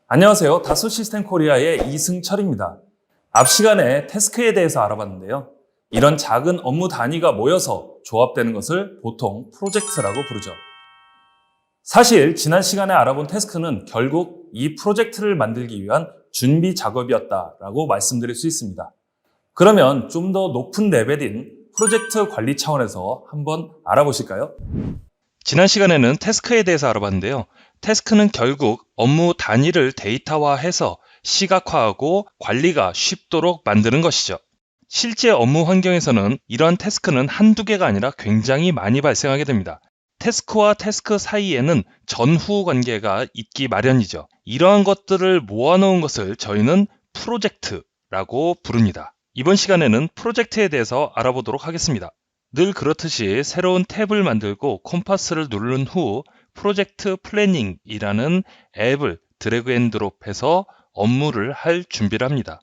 안녕하세요. 다소 시스템 코리아의 이승철입니다. 앞 시간에 태스크에 대해서 알아봤는데요. 이런 작은 업무 단위가 모여서 조합되는 것을 보통 프로젝트라고 부르죠. 사실 지난 시간에 알아본 태스크는 결국 이 프로젝트를 만들기 위한 준비 작업이었다라고 말씀드릴 수 있습니다. 그러면 좀 더 높은 레벨인 프로젝트 관리 차원에서 한번 알아보실까요? 지난 시간에는 태스크에 대해서 알아봤는데요. 태스크는 결국 업무 단위를 데이터화해서 시각화하고 관리가 쉽도록 만드는 것이죠. 실제 업무 환경에서는 이러한 태스크는 한두 개가 아니라 굉장히 많이 발생하게 됩니다. 태스크와 태스크 사이에는 전후 관계가 있기 마련이죠. 이러한 것들을 모아놓은 것을 저희는 프로젝트라고 부릅니다. 이번 시간에는 프로젝트에 대해서 알아보도록 하겠습니다. 늘 그렇듯이 새로운 탭을 만들고 컴파스를 누른 후 프로젝트 플래닝이라는 앱을 드래그 앤 드롭해서 업무를 할 준비를 합니다.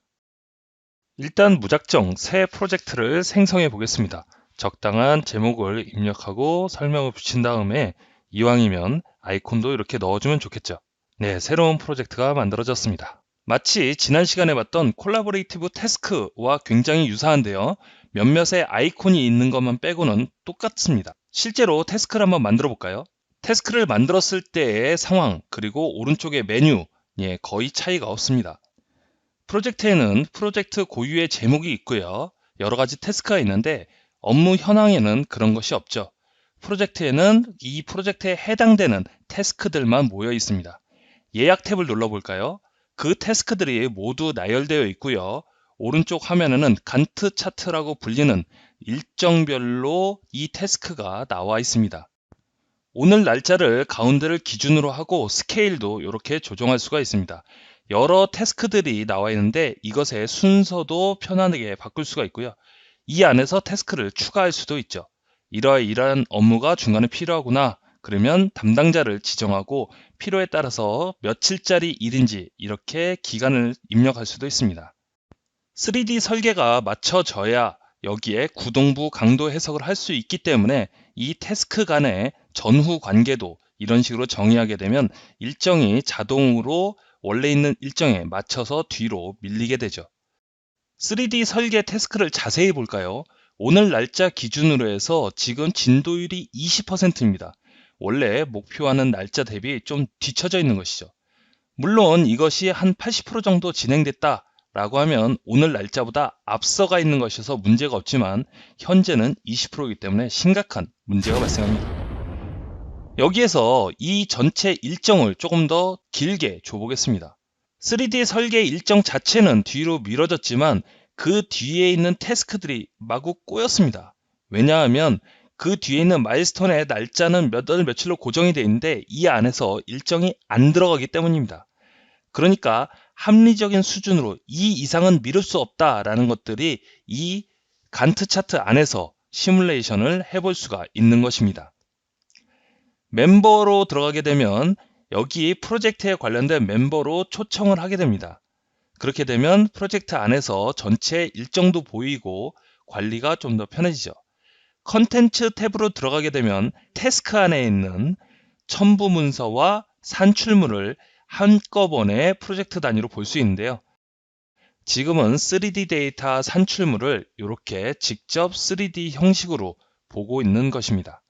일단 무작정 새 프로젝트를 생성해 보겠습니다. 적당한 제목을 입력하고 설명을 붙인 다음에 이왕이면 아이콘도 이렇게 넣어주면 좋겠죠. 네, 새로운 프로젝트가 만들어졌습니다. 마치 지난 시간에 봤던 콜라보레이티브 태스크와 굉장히 유사한데요. 몇몇의 아이콘이 있는 것만 빼고는 똑같습니다. 실제로 태스크를 한번 만들어 볼까요? 태스크를 만들었을 때의 상황, 그리고 오른쪽의 메뉴, 거의 차이가 없습니다. 프로젝트에는 프로젝트 고유의 제목이 있고요. 여러 가지 태스크가 있는데 업무 현황에는 그런 것이 없죠. 프로젝트에는 이 프로젝트에 해당되는 태스크들만 모여 있습니다. 예약 탭을 눌러볼까요? 그 태스크들이 모두 나열되어 있고요. 오른쪽 화면에는 간트 차트라고 불리는 일정별로 이 태스크가 나와 있습니다. 오늘 날짜를 가운데를 기준으로 하고 스케일도 이렇게 조정할 수가 있습니다. 여러 태스크들이 나와 있는데 이것의 순서도 편안하게 바꿀 수가 있고요. 이 안에서 태스크를 추가할 수도 있죠. 이러한 업무가 중간에 필요하구나. 그러면 담당자를 지정하고 필요에 따라서 며칠짜리 일인지 이렇게 기간을 입력할 수도 있습니다. 3D 설계가 맞춰져야 여기에 구동부 강도 해석을 할 수 있기 때문에 이 태스크 간의 전후 관계도 이런 식으로 정의하게 되면 일정이 자동으로 원래 있는 일정에 맞춰서 뒤로 밀리게 되죠. 3D 설계 태스크를 자세히 볼까요? 오늘 날짜 기준으로 해서 지금 진도율이 20%입니다. 원래 목표하는 날짜 대비 좀 뒤처져 있는 것이죠. 물론 이것이 한 80% 정도 진행됐다 라고 하면 오늘 날짜보다 앞서가 있는 것이어서 문제가 없지만 현재는 20%이기 때문에 심각한 문제가 발생합니다. 여기에서 이 전체 일정을 조금 더 길게 줘보겠습니다. 3D 설계 일정 자체는 뒤로 미뤄졌지만 그 뒤에 있는 태스크들이 마구 꼬였습니다. 왜냐하면 그 뒤에 있는 마일스톤의 날짜는 몇 월 며칠로 고정이 되어 있는데 이 안에서 일정이 안 들어가기 때문입니다. 그러니까 합리적인 수준으로 이 이상은 미룰 수 없다라는 것들이 이 간트 차트 안에서 시뮬레이션을 해볼 수가 있는 것입니다. 멤버로 들어가게 되면 여기 프로젝트에 관련된 멤버로 초청을 하게 됩니다. 그렇게 되면 프로젝트 안에서 전체 일정도 보이고 관리가 좀 더 편해지죠. 컨텐츠 탭으로 들어가게 되면 태스크 안에 있는 첨부 문서와 산출물을 한꺼번에 프로젝트 단위로 볼 수 있는데요. 지금은 3D 데이터 산출물을 이렇게 직접 3D 형식으로 보고 있는 것입니다.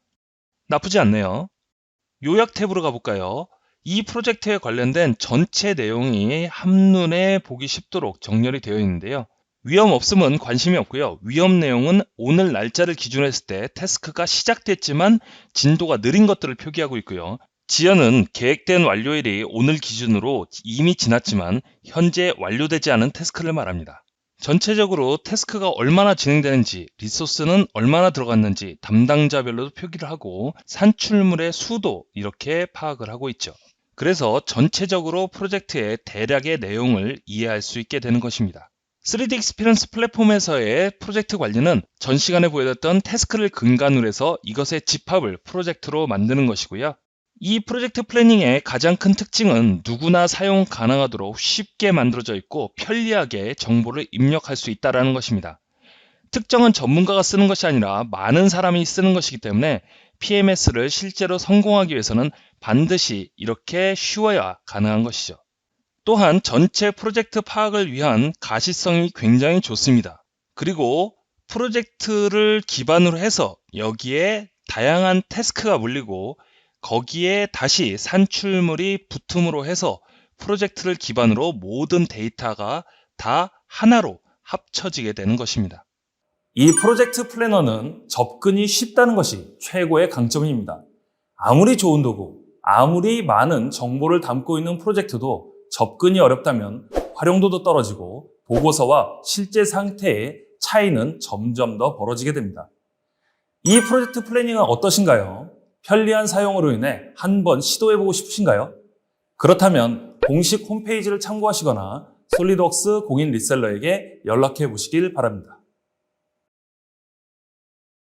나쁘지 않네요. 요약 탭으로 가볼까요? 이 프로젝트에 관련된 전체 내용이 한눈에 보기 쉽도록 정렬이 되어 있는데요. 위험 없음은 관심이 없고요. 위험 내용은 오늘 날짜를 기준으로 했을 때 태스크가 시작됐지만 진도가 느린 것들을 표기하고 있고요. 지연은 계획된 완료일이 오늘 기준으로 이미 지났지만 현재 완료되지 않은 태스크를 말합니다. 전체적으로 태스크가 얼마나 진행되는지, 리소스는 얼마나 들어갔는지 담당자별로도 표기를 하고 산출물의 수도 이렇게 파악을 하고 있죠. 그래서 전체적으로 프로젝트의 대략의 내용을 이해할 수 있게 되는 것입니다. 3D 익스피리언스 플랫폼에서의 프로젝트 관리는 전 시간에 보여줬던 태스크를 근간으로 해서 이것의 집합을 프로젝트로 만드는 것이고요. 이 프로젝트 플래닝의 가장 큰 특징은 누구나 사용 가능하도록 쉽게 만들어져 있고 편리하게 정보를 입력할 수 있다는 것입니다. 특정한 전문가가 쓰는 것이 아니라 많은 사람이 쓰는 것이기 때문에 PMS를 실제로 성공하기 위해서는 반드시 이렇게 쉬워야 가능한 것이죠. 또한 전체 프로젝트 파악을 위한 가시성이 굉장히 좋습니다. 그리고 프로젝트를 기반으로 해서 여기에 다양한 태스크가 물리고 거기에 다시 산출물이 붙음으로 해서 프로젝트를 기반으로 모든 데이터가 다 하나로 합쳐지게 되는 것입니다. 이 프로젝트 플래너는 접근이 쉽다는 것이 최고의 강점입니다. 아무리 좋은 도구, 아무리 많은 정보를 담고 있는 프로젝트도 접근이 어렵다면 활용도도 떨어지고 보고서와 실제 상태의 차이는 점점 더 벌어지게 됩니다. 이 프로젝트 플래닝은 어떠신가요? 편리한 사용으로 인해 한번 시도해보고 싶으신가요? 그렇다면 공식 홈페이지를 참고하시거나 솔리드웍스 공인 리셀러에게 연락해 보시길 바랍니다.